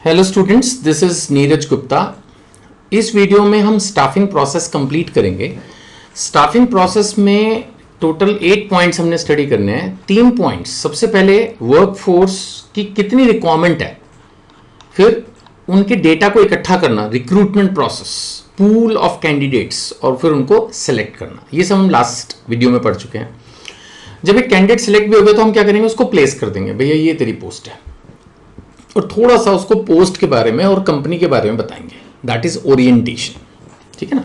Hello students, this is Neeraj Gupta. इस video में हम स्टाफिंग प्रोसेस कंप्लीट करेंगे। स्टाफिंग प्रोसेस में टोटल 8 पॉइंट्स हमने स्टडी करने हैं। 3 पॉइंट्स, सबसे पहले वर्कफोर्स की कितनी रिक्वायरमेंट है, फिर उनके डेटा को इकट्ठा करना, recruitment process, pool of candidates, और फिर उनको सेलेक्ट करना। ये सब हम लास्ट वीडियो में पढ़ चुके हैं। जब एक कैंडिडेट सेलेक्ट भी हो गया तो हम क्या करेंगे, उसको प्लेस कर देंगे, भैया ये तेरी पोस्ट है, और थोड़ा सा उसको पोस्ट के बारे में और कंपनी के बारे में बताएंगे। दैट इज ओरिएंटेशन, ठीक है ना।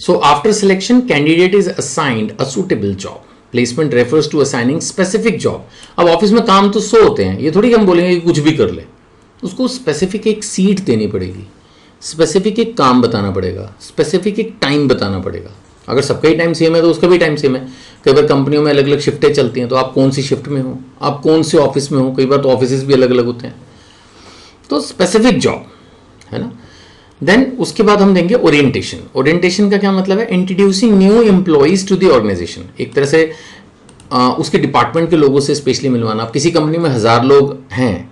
So after selection candidate is assigned a suitable job. Placement refers to assigning specific job. अब ऑफिस में काम तो 100 होते हैं, ये थोड़ी हम बोलेंगे कि कुछ भी कर ले। उसको स्पेसिफिक एक सीट देनी पड़ेगी, स्पेसिफिक एक काम बताना पड़ेगा, स्पेसिफिक एक टाइम बताना पड़ेगा। अगर सबका ही टाइम सेम है तो उसका भी टाइम सेम है। कई बार कंपनियों में अलग अलग शिफ्टें चलती हैं, तो आप कौन सी शिफ्ट में हो, आप कौन से ऑफिस में हो, कई बार तो ऑफिस भी अलग अलग होते हैं। तो स्पेसिफिक जॉब है ना। देन उसके बाद हम देंगे ओरिएंटेशन। ओरिएंटेशन का क्या मतलब है, introducing new employees to the organisation. एक तरह से उसके डिपार्टमेंट के लोगों से स्पेशली मिलवाना। अब किसी कंपनी में 1000 लोग हैं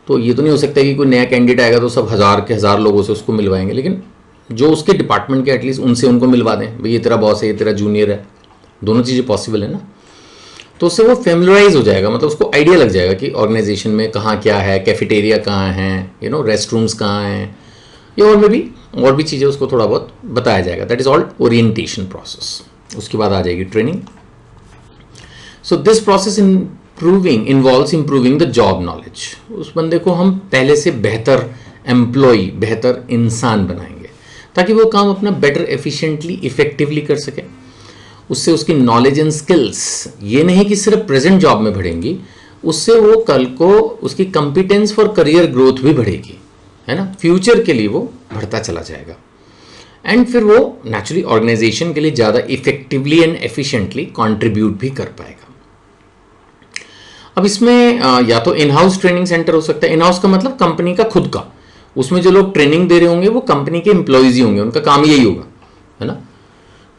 तो ये तो नहीं हो सकता कि कोई नया कैंडिडेट आएगा तो सब 1000 के 1000 लोगों से उसको मिलवाएंगे, लेकिन जो उसके डिपार्टमेंट के एटलीस्ट उनसे उनको मिलवा दें, भाई ये तेरा बॉस है, ये तेरा जूनियर है। दोनों चीज़ें पॉसिबल है ना। तो उससे वो फेमिलराइज हो जाएगा, मतलब उसको आइडिया लग जाएगा कि ऑर्गेनाइजेशन में कहाँ क्या है, कैफेटेरिया कहाँ है, रेस्ट रूम्स कहाँ हैं, या और भी चीज़ें उसको थोड़ा बहुत बताया जाएगा। That is old orientation process. उसके बाद आ जाएगी training. So this process involves improving the job knowledge. उस बंदे को हम पहले से बेहतर एम्प्लॉय, बेहतर इंसान बनाएंगे ताकि वो काम अपना बेटर, एफिशिएंटली, इफेक्टिवली कर सके। उससे उसकी नॉलेज एंड स्किल्स ये नहीं कि सिर्फ प्रेजेंट जॉब में बढ़ेंगी, उससे वो कल को उसकी कंपिटेंस फॉर करियर ग्रोथ भी बढ़ेगी, है ना। फ्यूचर के लिए वो बढ़ता चला जाएगा, एंड फिर वो नेचुरली ऑर्गेनाइजेशन के लिए ज़्यादा इफेक्टिवली एंड एफिशिएंटली कंट्रीब्यूट भी कर पाएगा। अब इसमें या तो इन हाउस ट्रेनिंग सेंटर हो सकता है। इन हाउस का मतलब कंपनी का खुद का। उसमें जो लोग ट्रेनिंग दे रहे होंगे वो कंपनी के एम्प्लॉयज ही होंगे, उनका काम यही होगा, है ना।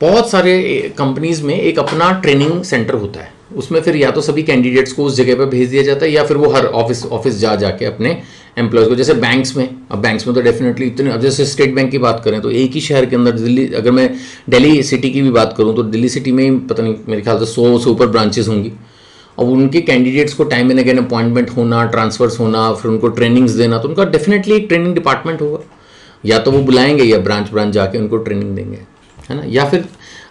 बहुत सारे कंपनीज में एक अपना ट्रेनिंग सेंटर होता है, उसमें फिर या तो सभी कैंडिडेट्स को उस जगह पर भेज दिया जाता है, या फिर वो हर ऑफिस जाके अपने एम्प्लॉयज को, जैसे बैंक्स में। अब बैंक्स में तो डेफिनेटली इतने, अब जैसे स्टेट बैंक की बात करें तो एक ही शहर के अंदर, दिल्ली, अगर मैं दिल्ली सिटी की भी बात करूँ तो दिल्ली सिटी में ही पता नहीं, मेरे ख्याल से 100 से ऊपर ब्रांचेस होंगी। अब उनके कैंडिडेट्स को टाइम एंड अगेन अपॉइंटमेंट होना, ट्रांसफर्स होना, फिर उनको ट्रेनिंग्स देना, तो उनका डेफिनेटली एक ट्रेनिंग डिपार्टमेंट होगा। या तो वो बुलाएंगे या ब्रांच जाके उनको ट्रेनिंग देंगे, है ना। या फिर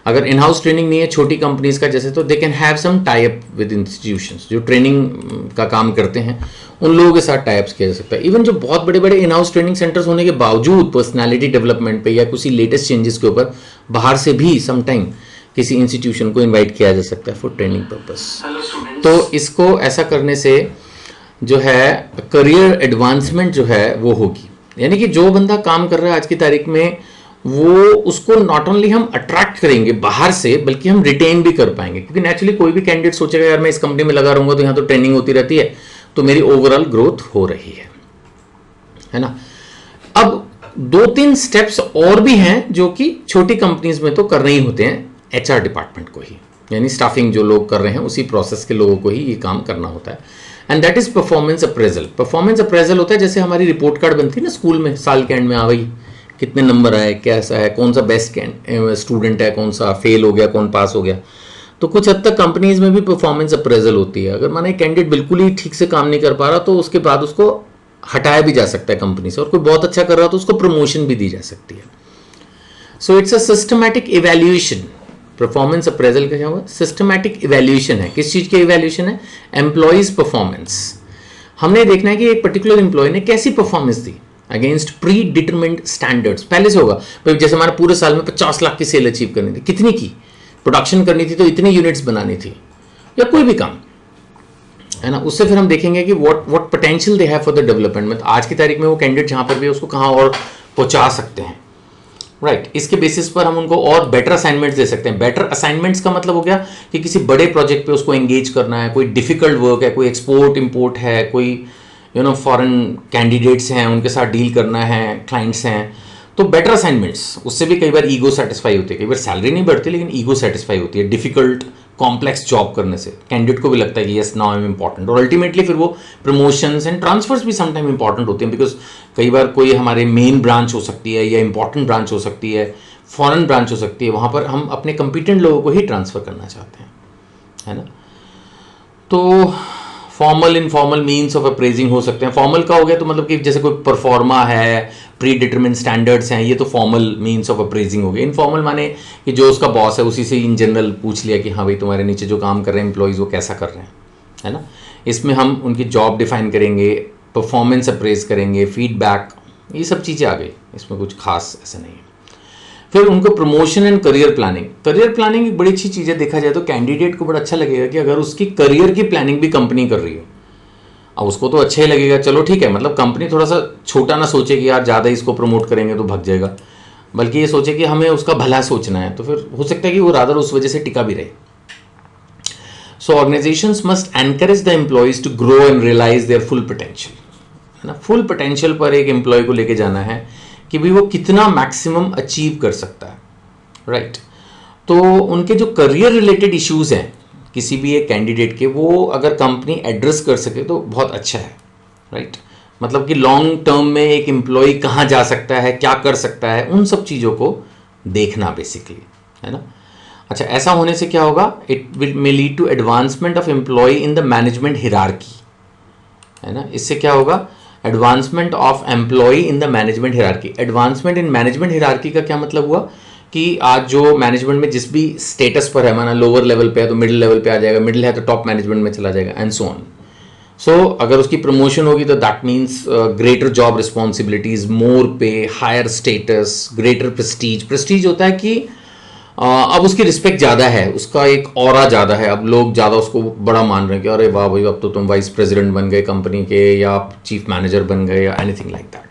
अगर इन हाउस ट्रेनिंग नहीं है छोटी कंपनीज का जैसे, तो they can have some tie up with institutions जो ट्रेनिंग का काम करते हैं, उन लोगों के साथ टाई अप्स किया जा सकता है। इवन जो बहुत बड़े बड़े इन हाउस ट्रेनिंग सेंटर्स होने के बावजूद पर्सनैलिटी डेवलपमेंट पे या किसी लेटेस्ट चेंजेस के ऊपर बाहर से भी समटाइम किसी इंस्टीट्यूशन को इन्वाइट किया जा सकता है फॉर ट्रेनिंग पर्पस। तो इसको ऐसा करने से जो है करियर एडवांसमेंट जो है वो होगी। यानी कि जो बंदा काम कर रहा है आज की तारीख में, वो उसको नॉट ओनली हम अट्रैक्ट करेंगे बाहर से, बल्कि हम रिटेन भी कर पाएंगे। क्योंकि नेचुरली कोई भी कैंडिडेट सोचेगा यार मैं इस कंपनी में लगा रहूंगा तो यहाँ तो ट्रेनिंग होती रहती है, तो मेरी ओवरऑल ग्रोथ हो रही है ना। अब 2-3 स्टेप्स और भी हैं जो कि छोटी कंपनीज में तो करने ही होते हैं, HR डिपार्टमेंट को ही, यानी स्टाफिंग जो लोग कर रहे हैं उसी प्रोसेस के लोगों को ही ये काम करना होता है। And that is performance appraisal. Performance appraisal होता है जैसे हमारी रिपोर्ट कार्ड बनती है ना स्कूल में, साल के एंड में, आ गई कितने नंबर आए, कैसा है, कौन सा बेस्ट स्टूडेंट है, कौन सा फेल हो गया, कौन पास हो गया। तो कुछ हद तक कंपनीज में भी परफॉर्मेंस अप्रेजल होती है। अगर माने कैंडिडेट बिल्कुल ही ठीक से काम नहीं कर पा रहा तो उसके बाद उसको हटाया भी जा सकता है कंपनी से, और कोई बहुत अच्छा कर रहा तो उसको प्रमोशन भी दी जा सकती है। So it's a systematic evaluation. Performance appraisal का क्या हुआ, सिस्टमैटिक इवैल्यूएशन है। किस चीज की इवैल्यूएशन है, एम्प्लॉयज परफॉर्मेंस। हमने देखना है कि एक पर्टिकुलर एम्प्लॉय ने कैसी परफॉर्मेंस दी अगेंस्ट प्री डिटरमिन्ड स्टैंडर्ड्स। पहले से होगा भाई, जैसे हमारे पूरे साल में 50 लाख की सेल अचीव करनी थी, कितनी की प्रोडक्शन करनी थी, तो इतनी यूनिट्स बनानी थी, या कोई भी काम, है ना। उससे फिर हम देखेंगे कि what potential they have for the development में। आज की तारीख में वो कैंडिडेट जहां पर भी है उसको कहां और पहुंचा सकते हैं, राइट। इसके बेसिस पर हम उनको और बेटर असाइनमेंट्स दे सकते हैं। बेटर असाइनमेंट्स का मतलब हो गया कि किसी बड़े प्रोजेक्ट पे उसको एंगेज करना है, कोई डिफिकल्ट वर्क है, कोई एक्सपोर्ट इंपोर्ट है, कोई फॉरेन कैंडिडेट्स हैं उनके साथ डील करना है, क्लाइंट्स हैं, तो बेटर असाइनमेंट्स। उससे भी कई बार ईगो सेटिस्फाई होती है, कई बार सैलरी नहीं बढ़ती लेकिन ईगो सेटिस्फाई होती है। डिफिकल्ट कॉम्प्लेक्स जॉब करने से कैंडिडेट को भी लगता है कि yes now I am important, और अल्टीमेटली फिर वो प्रमोशंस एंड ट्रांसफर्स भी समटाइम इंपॉर्टेंट होते हैं, बिकॉज कई बार कोई हमारे मेन ब्रांच हो सकती है या इंपॉर्टेंट ब्रांच हो सकती है, फॉरेन ब्रांच हो सकती है, वहाँ पर हम अपने कंपिटेंट लोगों को ही ट्रांसफ़र करना चाहते हैं, है ना। तो formal informal means of appraising हो सकते हैं। फॉर्मल का हो गया तो मतलब कि जैसे कोई परफॉर्मा है, प्री डिटरमिन स्टैंडर्ड्स हैं, ये तो फॉर्मल मीन्स ऑफ अप्रेजिंग हो गए। इनफॉर्मल माने कि जो उसका बॉस है उसी से इन जनरल पूछ लिया कि हाँ भाई तुम्हारे नीचे जो काम कर रहे हैं एम्प्लॉयज़ वो कैसा कर रहे हैं, है ना। इसमें हम उनकी जॉब डिफाइन करेंगे, परफॉर्मेंस अप्रेज करेंगे, फीडबैक, ये सब चीज़ें आ गई, इसमें कुछ खास ऐसा नहीं है। फिर उनको promotion and career planning. Career planning एक बड़ी अच्छी चीज़ है, देखा जाए तो कैंडिडेट को बड़ा अच्छा लगेगा कि अगर उसकी करियर की प्लानिंग भी कंपनी कर रही हो, अब उसको तो अच्छा ही लगेगा, चलो ठीक है, मतलब कंपनी थोड़ा सा छोटा ना सोचे कि यार ज़्यादा इसको प्रमोट करेंगे तो भाग जाएगा, बल्कि ये सोचे कि हमें उसका भला सोचना है, तो फिर हो सकता है कि वो रादर उस वजह से टिका भी रहे। So organisations must encourage the employees to grow and realise their full potential, है ना। फुल पोटेंशियल पर एक एम्प्लॉय को लेके जाना है कि भाई वो कितना मैक्सिमम अचीव कर सकता है, राइट। तो उनके जो करियर रिलेटेड इश्यूज हैं किसी भी एक कैंडिडेट के, वो अगर कंपनी एड्रेस कर सके तो बहुत अच्छा है, राइट। मतलब कि लॉन्ग टर्म में एक एम्प्लॉय कहाँ जा सकता है, क्या कर सकता है, उन सब चीज़ों को देखना बेसिकली, है ना। अच्छा, ऐसा होने से क्या होगा, it will may lead to advancement of employ in the management hierarchy, है ना। इससे क्या होगा, advancement of employ in the management hierarchy. Advancement in management hierarchy का क्या मतलब हुआ कि आज जो मैनेजमेंट में जिस भी स्टेटस पर है, माना लोअर लेवल पे है तो मिडिल लेवल पे आ जाएगा, मिडिल है तो टॉप मैनेजमेंट में चला जाएगा, एंड सो ऑन। सो अगर उसकी प्रमोशन होगी तो that means greater job responsibilities, more pay, higher status, greater prestige. Prestige होता है कि अब उसकी रिस्पेक्ट ज़्यादा है, उसका एक ऑरा ज़्यादा है, अब लोग ज़्यादा उसको बड़ा मान रहे हैं कि अरे वाह भाई अब तो तुम वाइस प्रेसिडेंट बन गए कंपनी के, या आप चीफ मैनेजर बन गए, या एनीथिंग लाइक दैट।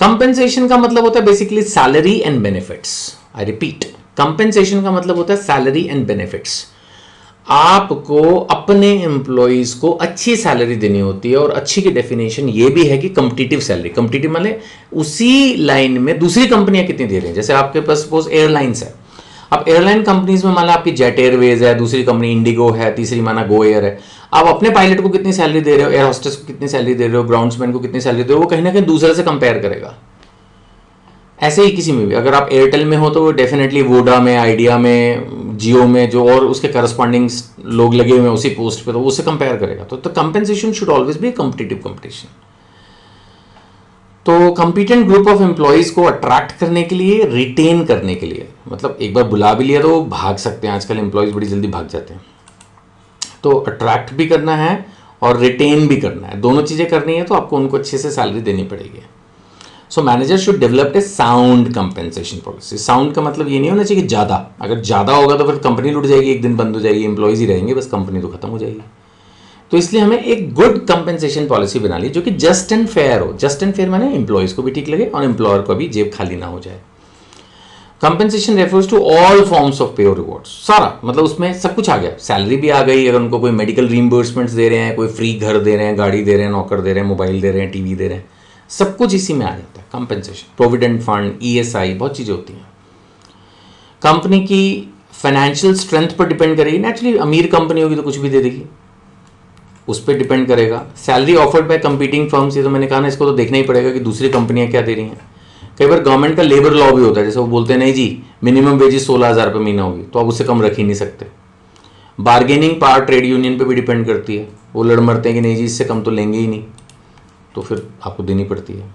कंपेंसेशन का मतलब होता है basically salary and benefits. I repeat, compensation का मतलब होता है सैलरी एंड बेनिफिट्स। आपको अपने एम्प्लॉयज को अच्छी सैलरी देनी होती है, और अच्छी की डेफिनेशन ये भी है कि कम्पिटिटिव सैलरी। कम्पिटिटिव मतलब उसी लाइन में दूसरी कंपनियां कितनी दे रही हैं। जैसे आपके पास सपोज एयरलाइंस है, अब एयरलाइन कंपनीज में माना आपकी जेट एयरवेज है, दूसरी कंपनी इंडिगो है, तीसरी माना गो एयर है। आप अपने पायलट को कितनी सैलरी दे रहे हो, एयर होस्टेस को कितनी सैलरी दे रहे हो, ग्राउंड्समैन को कितनी सैलरी दे रहे हो, वो कहीं ना कहीं दूसरे से कंपेयर करेगा। ऐसे ही किसी में भी, अगर आप एयरटेल में हो तो वो डेफिनेटली वोडा में, आइडिया में, जियो में जो और उसके करस्पॉन्डिंग लोग लगे हुए हैं उसी पोस्ट पे, तो उससे कंपेयर करेगा। तो compensation should always be competitive competition. तो कॉम्पिटेंट ग्रुप ऑफ एम्प्लॉयज को अट्रैक्ट करने के लिए, रिटेन करने के लिए, मतलब एक बार बुला भी लिया तो भाग सकते हैं, आजकल एम्प्लॉयज बड़ी जल्दी भाग जाते हैं। तो अट्रैक्ट भी करना है और रिटेन भी करना है, दोनों चीज़ें करनी है, तो आपको उनको अच्छे से सैलरी देनी पड़ेगी। So manager should develop a sound compensation policy. Sound का मतलब ये नहीं होना चाहिए कि ज़्यादा, अगर ज़्यादा होगा तो फिर कंपनी लुट जाएगी, एक दिन बंद हो जाएगी, एम्प्लॉयज ही रहेंगे बस, कंपनी तो खत्म हो जाएगी। तो इसलिए हमें एक गुड कंपेंसेशन पॉलिसी बना ली जो कि जस्ट एंड फेयर हो। जस्ट एंड फेयर माने एम्प्लॉयज को भी ठीक लगे और एम्प्लॉयर को भी जेब खाली ना हो जाए। Compensation refers to all forms of pay और रिवॉर्ड्स, सारा मतलब उसमें सब कुछ आ गया। सैलरी भी आ गई, अगर उनको कोई मेडिकल रीइंबर्समेंट्स दे रहे हैं, कोई फ्री घर दे रहे हैं, गाड़ी दे रहे हैं, नौकर दे रहे हैं, मोबाइल दे रहे हैं, टीवी दे रहे हैं, सब कुछ इसी में आ जाता है कंपेंसेशन। प्रोविडेंट फंड, ईएसआई, बहुत चीज़ें होती हैं। कंपनी की फाइनेंशियल स्ट्रेंथ पर डिपेंड करेगी। नेचुरली अमीर कंपनी होगी तो कुछ भी दे देगी, उस पर डिपेंड करेगा। Salary offered by competing firms, ये तो मैंने कहा ना, इसको तो देखना ही पड़ेगा कि दूसरी कंपनियां क्या दे रही हैं। कई बार गवर्नमेंट का लेबर लॉ भी होता है, जैसे वो बोलते हैं नहीं जी मिनिमम वेजेस 16,000 रुपये महीना होगी, तो आप उससे कम रख ही नहीं सकते। बार्गेनिंग पावर ट्रेड यूनियन पे भी डिपेंड करती है, वो लड़ मरते हैं कि नहीं जी इससे कम तो लेंगे ही नहीं, तो फिर आपको देनी पड़ती है।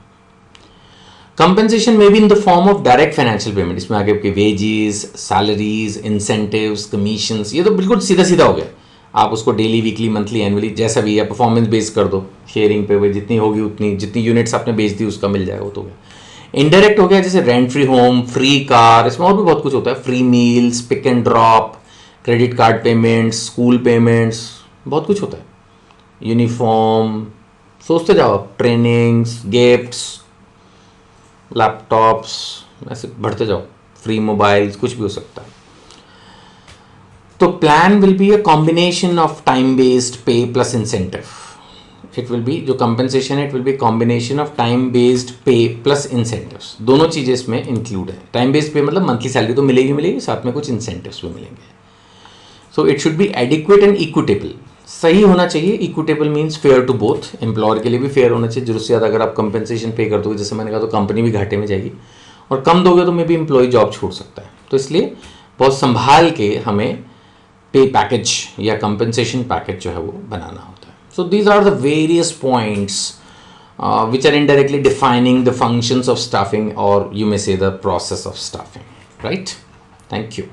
कंपेंसेशन में भी in the form of direct financial payment, इसमें आगे आपके वेजेस, सैलरीज, इंसेंटिव्स, कमीशंस, ये तो बिल्कुल सीधा सीधा हो गया। आप उसको डेली, वीकली, मंथली, एनुअली जैसा भी है परफॉर्मेंस बेस कर दो, शेयरिंग पे जितनी होगी उतनी, जितनी यूनिट्स आपने बेच दी उसका मिल जाएगा, वो तो हो गया। इनडायरेक्ट हो गया जैसे rent free home, free car, इसमें और भी बहुत कुछ होता है, free meals, pick and drop, credit card payments, school payments, बहुत कुछ होता है। यूनिफॉर्म, सोचते जाओ आप, ट्रेनिंग्स, गिफ्ट्स, लैपटॉप्स, ऐसे बढ़ते जाओ, फ्री मोबाइल्स, कुछ भी हो सकता है। तो plan will be a combination of time based pay plus incentive. It will be, जो कंपेंसेशन है, it will be combination of time based pay plus incentives, दोनों चीज़ें इसमें इंक्लूड है। टाइम बेस्ड पे मतलब मंथली सैलरी तो मिलेगी, साथ में कुछ इंसेंटिव्स भी मिलेंगे। So it should be adequate and equitable, सही होना चाहिए। Equitable means fair to both, employer के लिए भी फेयर होना चाहिए। जरूरत से ज़्यादा अगर आप कंपेंसेशन पे कर दोगे, जैसे मैंने कहा, तो कंपनी भी घाटे में जाएगी, और कम दोगे तो मे भी एम्प्लॉय जॉब छोड़ सकता है। तो इसलिए बहुत संभाल के हमें पे पैकेज या कंपेंसेशन पैकेज जो है वो बनाना होता है। So these are the various points which are indirectly defining the functions of staffing, or you may say the process of staffing, right? Thank you.